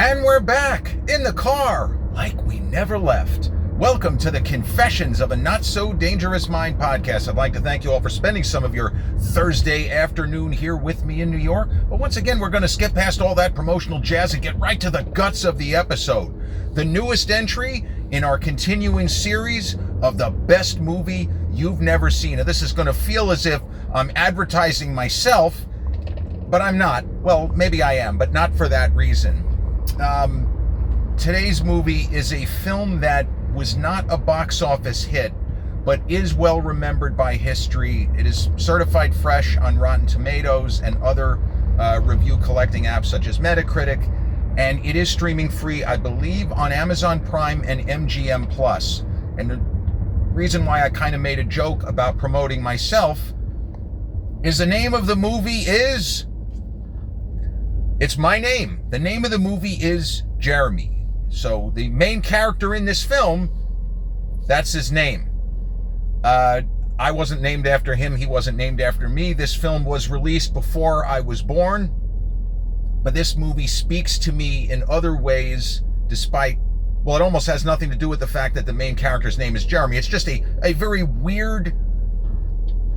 And we're back in the car like we never left. Welcome to the Confessions of a Not So Dangerous Mind podcast. I'd like to thank you all for spending some of your Thursday afternoon here with me in New York. But once again, we're going to skip past all that promotional jazz and get right to the guts of the episode. The newest entry in our continuing series of the best movie you've never seen. Now, this is going to feel as if I'm advertising myself, but I'm not. Well, maybe I am, but not for that reason. Today's movie is a film that was not a box office hit, but is well remembered by history. It is certified fresh on Rotten Tomatoes and other review collecting apps such as Metacritic, and it is streaming free, I believe, on Amazon Prime and MGM Plus. And the reason why I kind of made a joke about promoting myself is the name of the movie is... It's my name. The name of the movie is Jeremy. So the main character in this film, that's his name. I wasn't named after him. He wasn't named after me. This film was released before I was born. But this movie speaks to me in other ways, despite, well, it almost has nothing to do with the fact that the main character's name is Jeremy. It's just a very weird,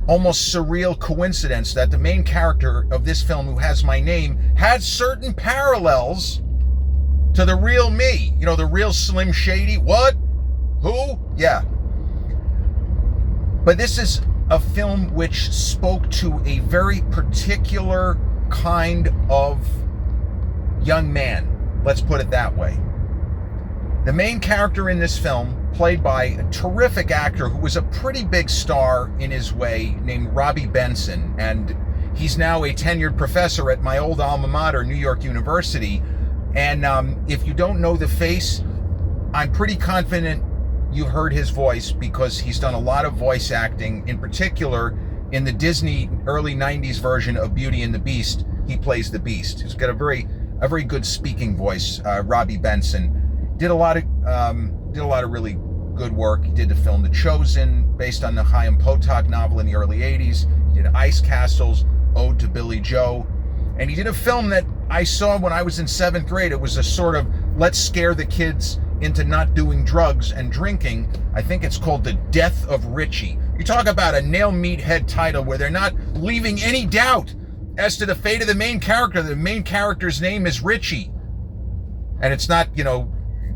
almost surreal coincidence that the main character of this film, who has my name, has certain parallels to the real me. You know, the real Slim Shady. What? Who? Yeah. But this is a film which spoke to a very particular kind of young man. Let's put it that way. The main character in this film, played by a terrific actor who was a pretty big star in his way, named Robby Benson, and he's now a tenured professor at my old alma mater, New York University. And if you don't know the face, I'm pretty confident you've heard his voice because he's done a lot of voice acting, in particular in the Disney early 90s version of Beauty and the Beast. He plays the Beast. He's got a very good speaking voice, Robby Benson. Did a lot of really good work. He did the film The Chosen, based on the Chaim Potok novel in the early 80s. He did Ice Castles, Ode to Billy Joe. And he did a film that I saw when I was in 7th grade. It was a sort of, let's scare the kids into not doing drugs and drinking. I think it's called The Death of Richie. You talk about a nail meathead title where they're not leaving any doubt as to the fate of the main character. The main character's name is Richie. And it's not,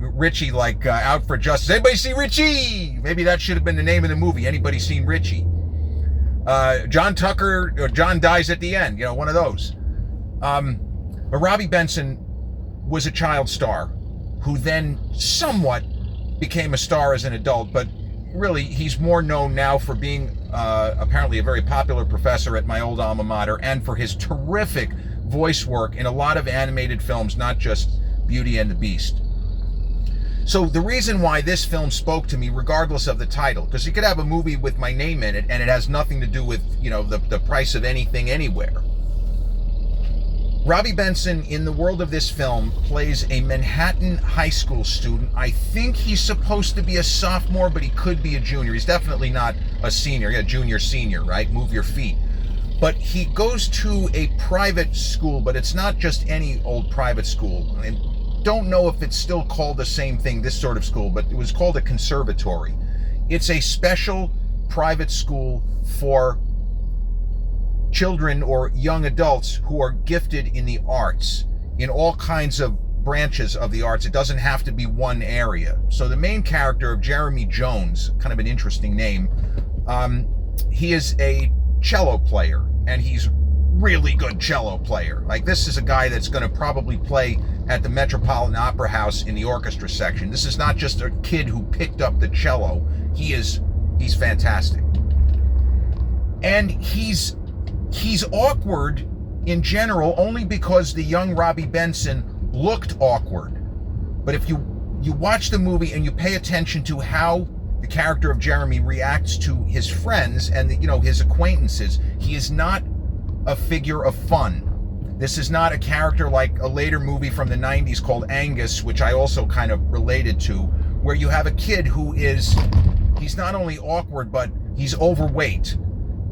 Richie like Out for Justice. Anybody see Richie? Maybe that should have been the name of the movie. Anybody seen Richie? John Tucker, or John dies at the end. One of those. But Robby Benson was a child star who then somewhat became a star as an adult, but really he's more known now for being apparently a very popular professor at my old alma mater and for his terrific voice work in a lot of animated films, not just Beauty and the Beast. So the reason why this film spoke to me, regardless of the title, because you could have a movie with my name in it and it has nothing to do with, the price of anything anywhere. Robby Benson, in the world of this film, plays a Manhattan high school student. I think he's supposed to be a sophomore, but he could be a junior. He's definitely not a senior. Yeah, junior, senior, right? Move your feet. But he goes to a private school, but it's not just any old private school. I don't know if it's still called the same thing, this sort of school, but it was called a conservatory. It's a special private school for children or young adults who are gifted in the arts, in all kinds of branches of the arts. It doesn't have to be one area. So the main character of Jeremy Jones, kind of an interesting name, he is a cello player, and he's really good cello player. Like, this is a guy that's going to probably play at the Metropolitan Opera House in the orchestra section. This is not just a kid who picked up the cello. He's fantastic. And he's awkward in general only because the young Robby Benson looked awkward. But if you watch the movie and you pay attention to how the character of Jeremy reacts to his friends and his acquaintances, he is not a figure of fun. This is not a character like a later movie from the 90s called Angus, which I also kind of related to, where you have a kid who he's not only awkward, but he's overweight.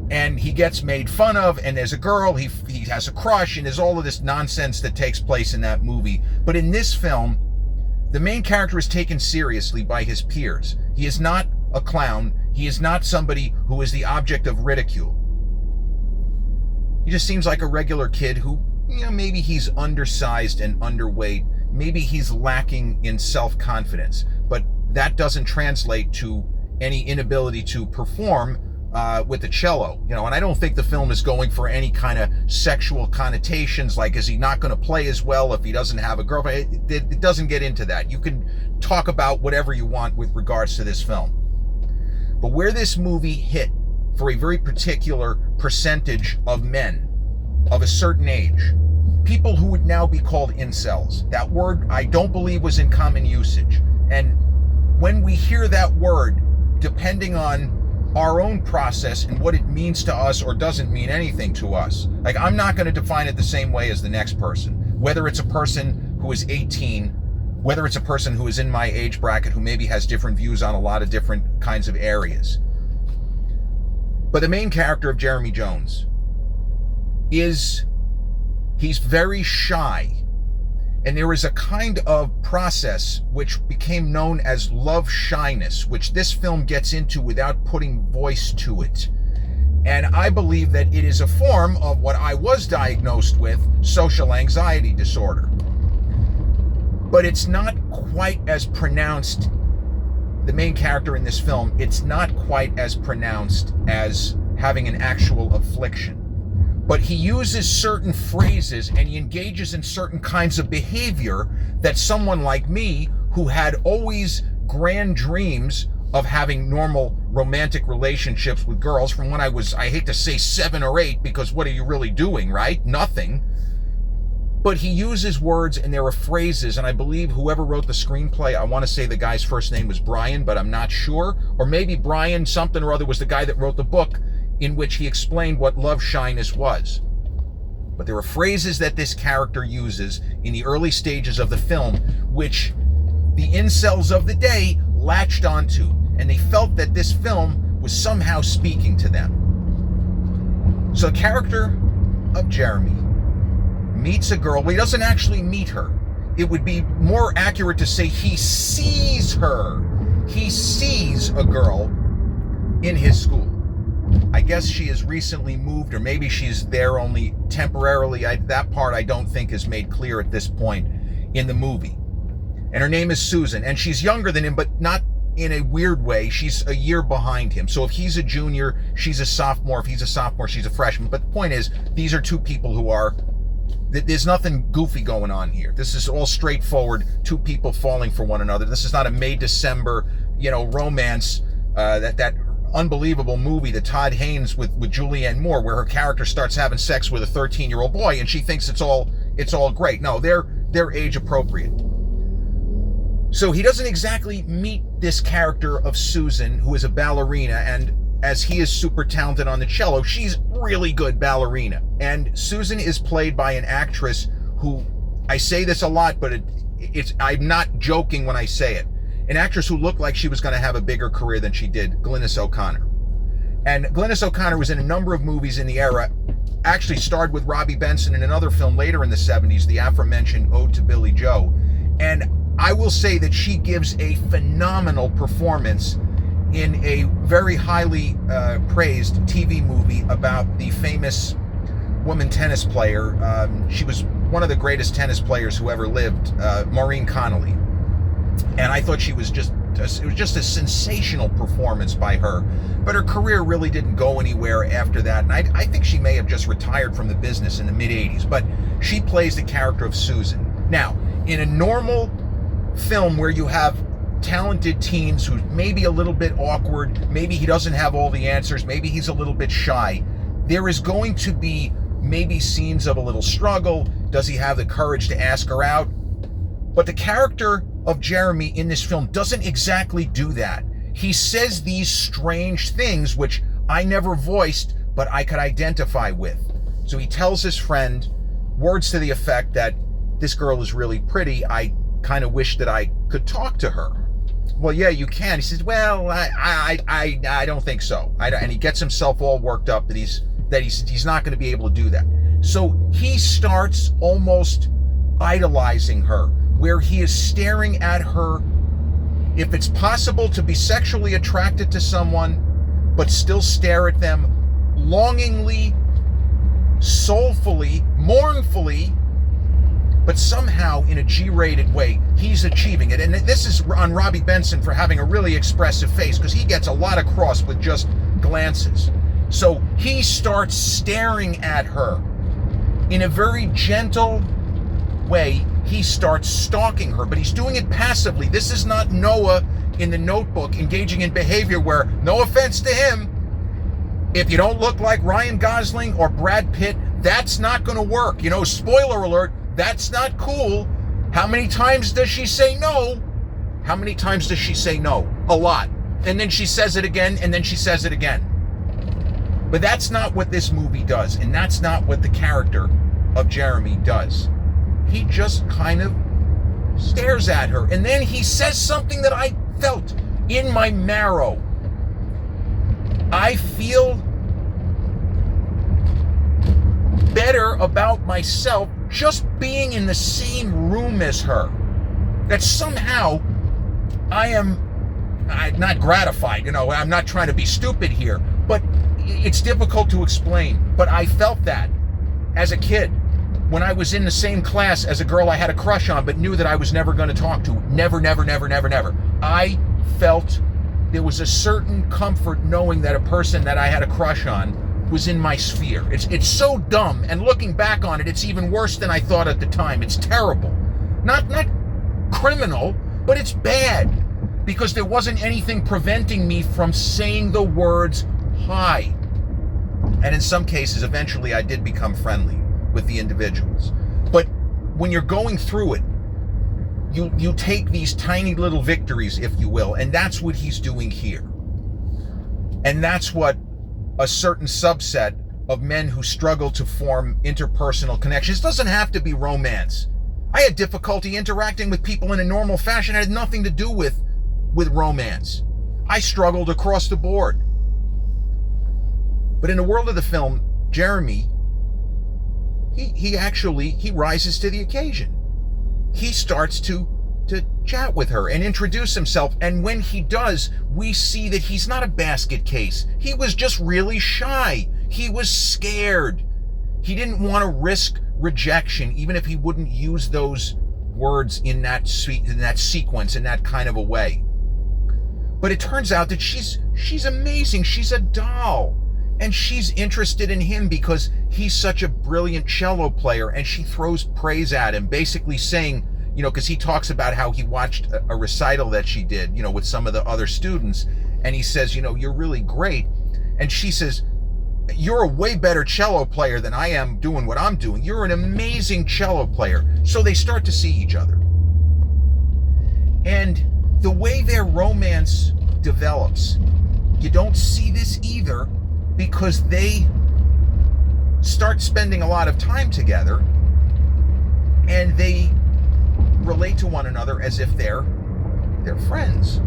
and he gets made fun of, and there's a girl, he has a crush, and there's all of this nonsense that takes place in that movie. But in this film, the main character is taken seriously by his peers. He is not a clown. He is not somebody who is the object of ridicule. He just seems like a regular kid who, maybe he's undersized and underweight. Maybe he's lacking in self-confidence. But that doesn't translate to any inability to perform with the cello, and I don't think the film is going for any kind of sexual connotations, like, is he not going to play as well if he doesn't have a girlfriend? It doesn't get into that. You can talk about whatever you want with regards to this film. But where this movie hit for a very particular percentage of men of a certain age, people who would now be called incels, that word I don't believe was in common usage. And when we hear that word, depending on our own process and what it means to us or doesn't mean anything to us. Like, I'm not going to define it the same way as the next person. Whether it's a person who is 18, whether it's a person who is in my age bracket who maybe has different views on a lot of different kinds of areas. But the main character of Jeremy Jones he's very shy. And there is a kind of process which became known as love shyness, which this film gets into without putting voice to it. And I believe that it is a form of what I was diagnosed with, social anxiety disorder. But it's not quite as pronounced, the main character in this film, it's not quite as pronounced as having an actual affliction. But he uses certain phrases and he engages in certain kinds of behavior that someone like me, who had always grand dreams of having normal romantic relationships with girls from when I was, I hate to say 7 or 8, because what are you really doing, right? Nothing. But he uses words, and there are phrases, and I believe whoever wrote the screenplay, I want to say the guy's first name was Brian, but I'm not sure. Or maybe Brian something or other was the guy that wrote the book in which he explained what love shyness was. But there are phrases that this character uses in the early stages of the film, which the incels of the day latched onto, and they felt that this film was somehow speaking to them. So the character of Jeremy meets a girl. Well, he doesn't actually meet her. It would be more accurate to say he sees her. He sees a girl in his school. I guess she has recently moved, or maybe she's there only temporarily. That part I don't think is made clear at this point in the movie. And her name is Susan, and she's younger than him, but not in a weird way. She's a year behind him. So if he's a junior, she's a sophomore. If he's a sophomore, she's a freshman. But the point is, these are two people who are, there's nothing goofy going on here. This is all straightforward, two people falling for one another. This is not a May-December, romance, that unbelievable movie, the Todd Haynes with Julianne Moore, where her character starts having sex with a 13-year-old boy and she thinks it's all great. No, they're age appropriate. So he doesn't exactly meet this character of Susan, who is a ballerina, and as he is super talented on the cello, she's really good ballerina. And Susan is played by an actress who, I say this a lot, but I'm not joking when I say it, an actress who looked like she was going to have a bigger career than she did, Glynnis O'Connor. And Glynnis O'Connor was in a number of movies in the era, actually starred with Robby Benson in another film later in the 70s, the aforementioned Ode to Billy Joe. And I will say that she gives a phenomenal performance in a very highly praised TV movie about the famous woman tennis player. She was one of the greatest tennis players who ever lived, Maureen Connolly. And I thought it was just a sensational performance by her. But her career really didn't go anywhere after that. And I think she may have just retired from the business in the mid-'80s. But she plays the character of Susan. Now, in a normal film where you have talented teens who may be a little bit awkward, maybe he doesn't have all the answers, maybe he's a little bit shy, there is going to be maybe scenes of a little struggle. Does he have the courage to ask her out? But the character of Jeremy in this film doesn't exactly do that. He says these strange things which I never voiced, but I could identify with. So he tells his friend words to the effect that this girl is really pretty. I kind of wish that I could talk to her. well, yeah, you can. He says, well, I don't think so. And he gets himself all worked up that he's not going to be able to do that. So he starts almost idolizing her, where he is staring at her. If it's possible to be sexually attracted to someone, but still stare at them longingly, soulfully, mournfully, but somehow in a G-rated way, he's achieving it. And this is on Robby Benson for having a really expressive face, because he gets a lot across with just glances. So he starts staring at her in a very gentle way. He starts stalking her, but he's doing it passively. This is not Noah in The Notebook engaging in behavior where, no offense to him, if you don't look like Ryan Gosling or Brad Pitt, that's not going to work. You know, spoiler alert, that's not cool. How many times does she say no? How many times does she say no? A lot. And then she says it again, and then she says it again. But that's not what this movie does, and that's not what the character of Jeremy does. He just kind of stares at her, and then he says something that I felt in my marrow. I feel better about myself just being in the same room as her. That somehow I'm not gratified. You know, I'm not trying to be stupid here, but it's difficult to explain. But I felt that as a kid when I was in the same class as a girl I had a crush on but knew that I was never going to talk to. Never. I felt there was a certain comfort knowing that a person that I had a crush on was in my sphere. It's so dumb, and looking back on it, it's even worse than I thought at the time. It's terrible. Not criminal, but it's bad, because there wasn't anything preventing me from saying the words hi. And in some cases, eventually I did become friendly with the individuals. But when you're going through it, you take these tiny little victories, if you will, and that's what he's doing here. And that's what a certain subset of men who struggle to form interpersonal connections. It doesn't have to be romance. I had difficulty interacting with people in a normal fashion. It had nothing to do with romance. I struggled across the board. But in the world of the film, Jeremy, he rises to the occasion. He starts to chat with her and introduce himself, and when he does, we see that he's not a basket case. He was just really shy. He was scared. He didn't want to risk rejection, even if he wouldn't use those words in that sequence, in that kind of a way. But it turns out that she's amazing. She's a doll. And she's interested in him because he's such a brilliant cello player, and she throws praise at him, basically saying, you know, because he talks about how he watched a recital that she did, you know, with some of the other students, and he says, you know, you're really great. And she says, you're a way better cello player than I am doing what I'm doing. You're an amazing cello player. So they start to see each other. And the way their romance develops, you don't see this either, because they start spending a lot of time together, and they relate to one another as if they're friends.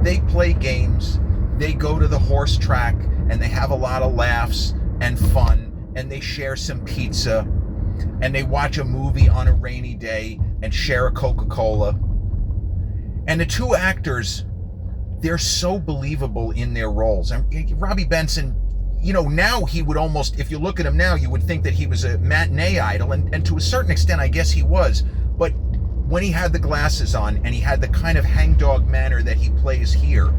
They play games, they go to the horse track, and they have a lot of laughs and fun, and they share some pizza, and they watch a movie on a rainy day and share a Coca-Cola. And the two actors, they're so believable in their roles. And Robby Benson, you know, now he would almost, if you look at him now, you would think that he was a matinee idol, and to a certain extent, I guess he was. But when he had the glasses on and he had the kind of hangdog manner that he plays here,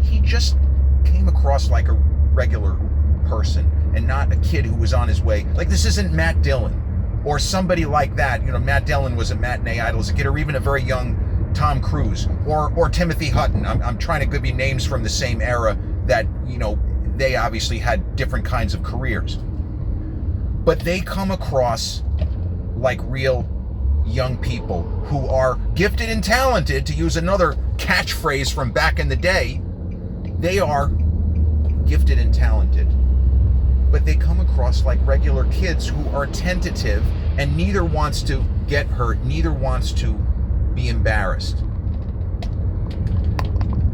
he just came across like a regular person and not a kid who was on his way. Like, this isn't Matt Dillon or somebody like that. You know, Matt Dillon was a matinee idol as a kid, or even a very young Tom Cruise or Timothy Hutton. I'm trying to give you names from the same era that, you know, they obviously had different kinds of careers. But they come across like real young people who are gifted and talented, to use another catchphrase from back in the day. They are gifted and talented, but they come across like regular kids who are tentative, and neither wants to get hurt, neither wants to be embarrassed.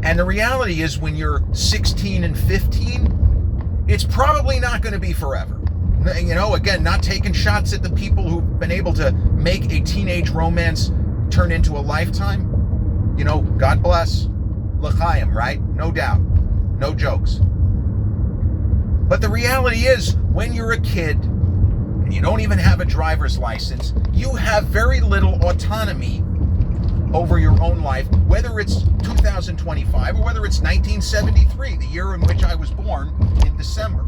And the reality is, when you're 16 and 15, it's probably not going to be forever. You know, again, not taking shots at the people who've been able to make a teenage romance turn into a lifetime. You know, God bless. L'chaim, right? No doubt. No jokes. But the reality is, when you're a kid and you don't even have a driver's license, you have very little autonomy over your own life, whether it's 2025 or whether it's 1973, the year in which I was born in December.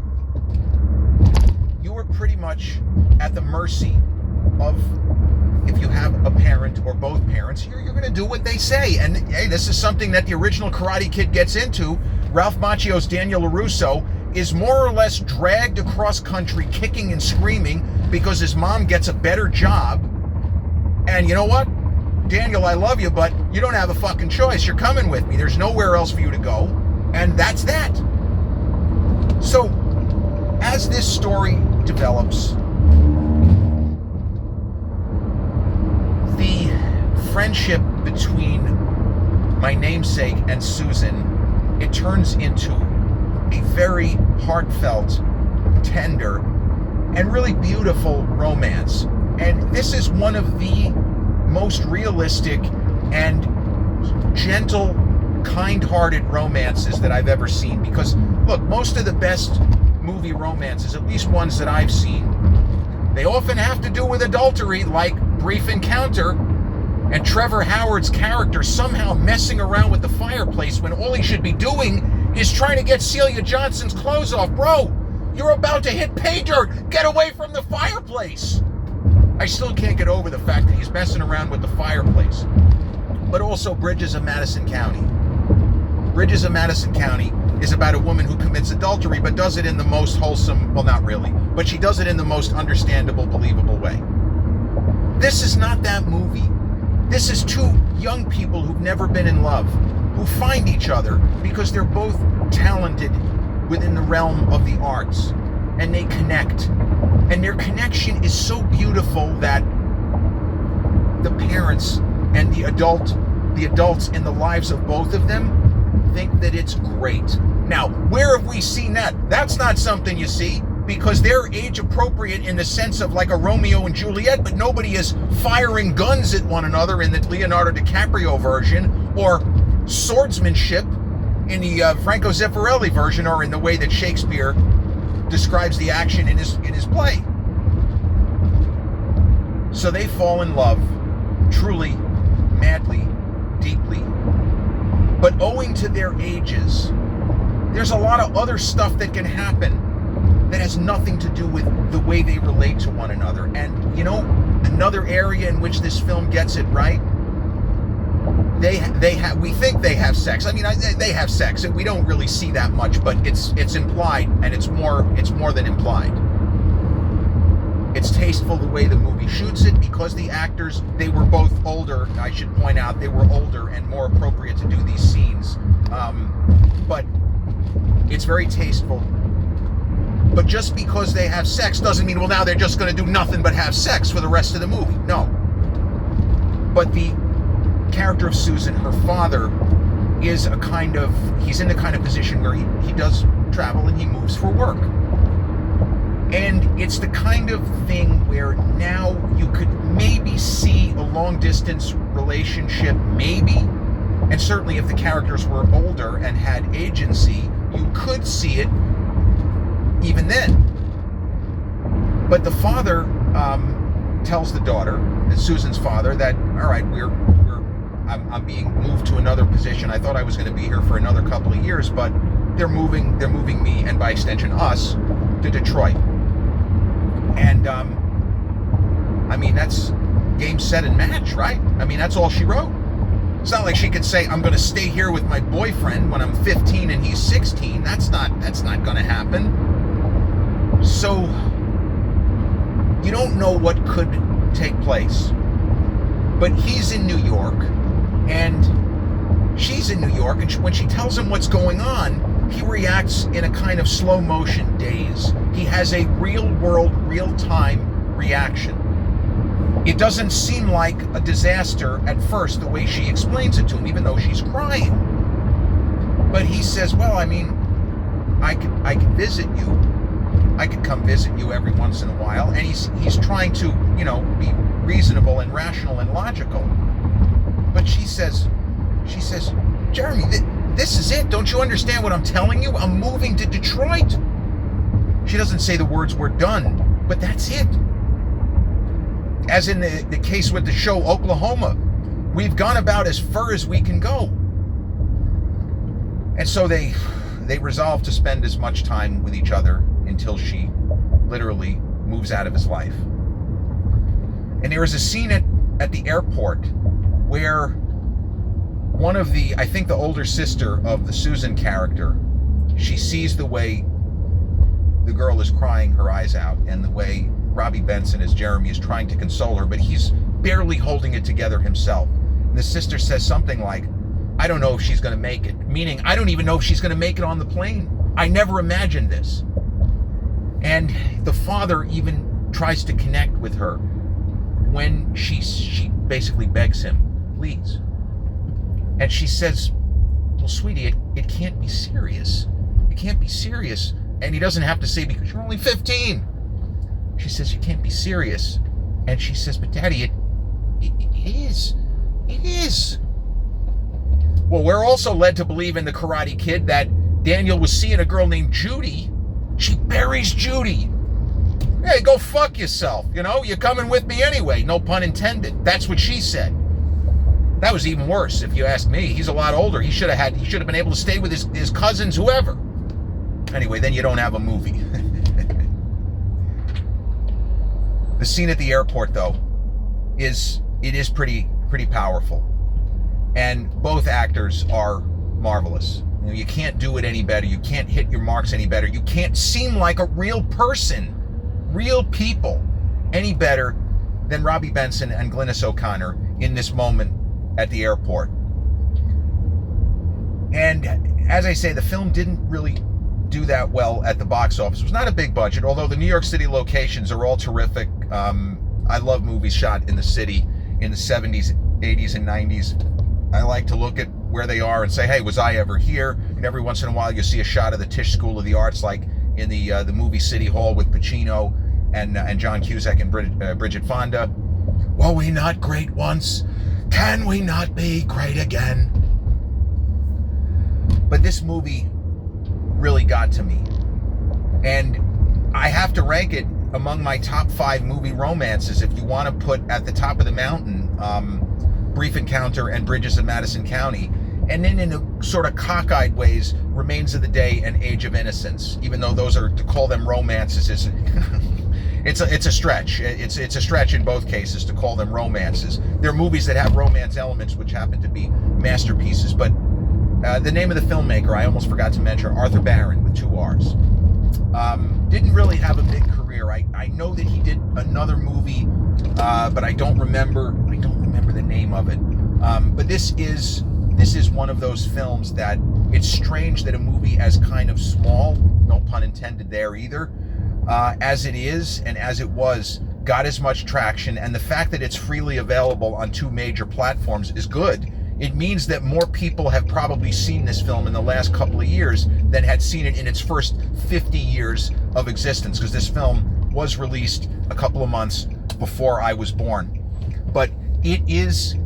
You are pretty much at the mercy of, if you have a parent or both parents, you're going to do what they say. And hey, this is something that the original Karate Kid gets into. Ralph Macchio's Daniel LaRusso is more or less dragged across country kicking and screaming because his mom gets a better job. And you know what? Daniel, I love you, but you don't have a fucking choice. You're coming with me. There's nowhere else for you to go. And that's that. So, as this story develops, the friendship between my namesake and Susan, it turns into a very heartfelt, tender, and really beautiful romance. And this is one of the most realistic and gentle, kind-hearted romances that I've ever seen. Because, look, most of the best movie romances, at least ones that I've seen, they often have to do with adultery, like Brief Encounter, and Trevor Howard's character somehow messing around with the fireplace when all he should be doing is trying to get Celia Johnson's clothes off. Bro, you're about to hit pay dirt. Get away from the fireplace. I still can't get over the fact that he's messing around with the fireplace. But also Bridges of Madison County. Bridges of Madison County is about a woman who commits adultery, but does it in the most wholesome, well, not really, but she does it in the most understandable, believable way. This is not that movie. This is two young people who've never been in love, who find each other because they're both talented within the realm of the arts, and they connect. And their connection is so beautiful that the parents and the adults in the lives of both of them think that it's great. Now, where have we seen that? That's not something you see, because they're age appropriate in the sense of like a Romeo and Juliet, but nobody is firing guns at one another in the Leonardo DiCaprio version, or swordsmanship in the Franco Zeffirelli version, or in the way that Shakespeare describes the action in his play. So they fall in love, truly, madly, deeply. But owing to their ages, there's a lot of other stuff that can happen that has nothing to do with the way they relate to one another. And, you know, another area in which this film gets it right, we think they have sex. I mean, they have sex, and we don't really see that much, but it's implied, and it's more than implied. It's tasteful the way the movie shoots it, because the actors, they were both older. I should point out, they were older and more appropriate to do these scenes. But it's very tasteful. But just because they have sex doesn't mean, well, now they're just going to do nothing but have sex for the rest of the movie. No. But the character of Susan, her father, he's in the kind of position where he does travel and he moves for work. And it's the kind of thing where now you could maybe see a long distance relationship, maybe. And certainly if the characters were older and had agency, you could see it even then. But the father tells the daughter, Susan's father, that, all right, I'm being moved to another position. I thought I was going to be here for another couple of years, but they're moving me, and by extension us, to Detroit. And I mean, that's game, set, and match, right? I mean, that's all she wrote. It's not like she could say, I'm going to stay here with my boyfriend when I'm 15 and he's 16. That's not going to happen. So you don't know what could take place. But he's in New York, and she's in New York, and when she tells him what's going on, he reacts in a kind of slow motion daze. He has a real world, real time reaction. It doesn't seem like a disaster at first, the way she explains it to him, even though she's crying. But he says, well, I mean, I could visit you. I could come visit you every once in a while. And he's trying to, be reasonable and rational and logical. But she says, Jeremy, this is it. Don't you understand what I'm telling you? I'm moving to Detroit. She doesn't say the words "we're done," but that's it. As in the case with the show Oklahoma, we've gone about as far as we can go. And so they resolve to spend as much time with each other until she literally moves out of his life. And there is a scene at the airport where one of I think the older sister of the Susan character, she sees the way the girl is crying her eyes out and the way Robby Benson as Jeremy is trying to console her, but he's barely holding it together himself. And the sister says something like, I don't know if she's going to make it, meaning I don't even know if she's going to make it on the plane. I never imagined this. And the father even tries to connect with her when she basically begs him, please. And she says, well, sweetie, it can't be serious. It can't be serious. And he doesn't have to say, because you're only 15. She says, you can't be serious. And she says, but Daddy, it is. It is. Well, we're also led to believe in the Karate Kid that Daniel was seeing a girl named Judy. She buries Judy. Hey, go fuck yourself. You're coming with me anyway. No pun intended. That's what she said. That was even worse, if you ask me. He's a lot older. He should have been able to stay with his cousins, whoever. Anyway, then you don't have a movie. The scene at the airport, though, is pretty powerful. And both actors are marvelous. You can't do it any better. You can't hit your marks any better. You can't seem like a real person, real people, any better than Robby Benson and Glynnis O'Connor in this moment at the airport. And as I say, the film didn't really do that well at the box office. It was not a big budget, although the New York City locations are all terrific. I love movies shot in the city in the 70s, 80s, and 90s. I like to look at where they are and say, hey, was I ever here? And every once in a while you see a shot of the Tisch School of the Arts, like in the movie City Hall with Pacino and John Cusack and Bridget Fonda. Were we not great once? Can we not be great again? But this movie really got to me. And I have to rank it among my top 5 movie romances. If you want to put at the top of the mountain, Brief Encounter and Bridges of Madison County. And then in a sort of cockeyed ways, Remains of the Day and Age of Innocence. Even though those are, to call them romances is it's a stretch. It's a stretch in both cases to call them romances. They're movies that have romance elements which happen to be masterpieces. But the name of the filmmaker, I almost forgot to mention, Arthur Barron with 2 R's. Didn't really have a big career. I know that he did another movie, but I don't remember the name of it. But this is one of those films that it's strange that a movie as kind of small, no pun intended there either, as it is and as it was, got as much traction. And the fact that it's freely available on 2 major platforms is good. It means that more people have probably seen this film in the last couple of years than had seen it in its first 50 years of existence, because this film was released a couple of months before I was born. But it is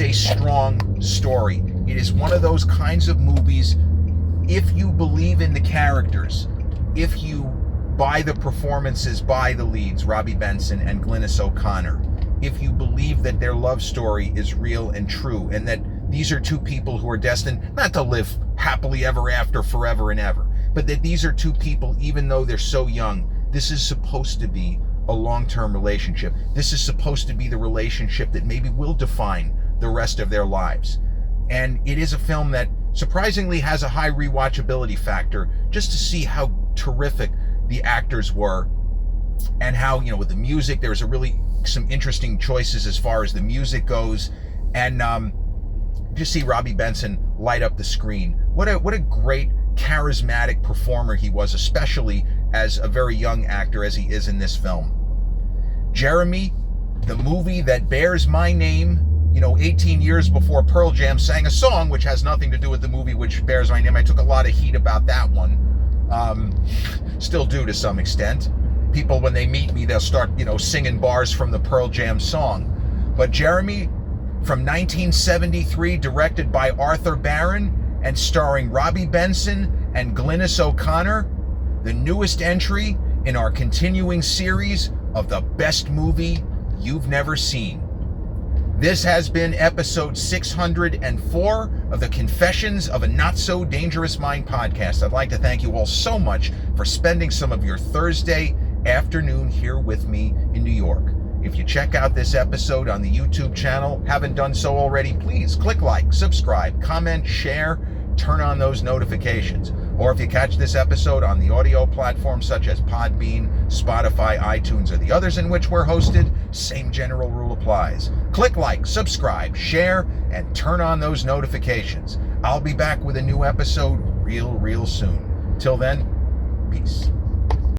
a strong story. It is one of those kinds of movies, if you believe in the characters, if you buy the performances by the leads, Robby Benson and Glynnis O'Connor, if you believe that their love story is real and true, and that these are 2 people who are destined not to live happily ever after forever and ever, but that these are 2 people, even though they're so young, this is supposed to be a long-term relationship. This is supposed to be the relationship that maybe will define the rest of their lives. And it is a film that surprisingly has a high rewatchability factor, just to see how terrific the actors were, and how, with the music, there's some interesting choices as far as the music goes, and just see Robby Benson light up the screen. What a great, charismatic performer he was, especially as a very young actor as he is in this film. Jeremy, the movie that bears my name, 18 years before Pearl Jam sang a song which has nothing to do with the movie which bears my name. I took a lot of heat about that one. Still do to some extent. People, when they meet me, they'll start, singing bars from the Pearl Jam song. But Jeremy, from 1973, directed by Arthur Barron and starring Robby Benson and Glynnis O'Connor, the newest entry in our continuing series of the best movie you've never seen. This has been episode 604 of the Confessions of a Not So Dangerous Mind podcast. I'd like to thank you all so much for spending some of your Thursday afternoon here with me in New York. If you check out this episode on the YouTube channel, haven't done so already, please click like, subscribe, comment, share, turn on those notifications. Or if you catch this episode on the audio platforms such as Podbean, Spotify, iTunes, or the others in which we're hosted, same general rule applies. Click like, subscribe, share, and turn on those notifications. I'll be back with a new episode real soon. Till then, peace.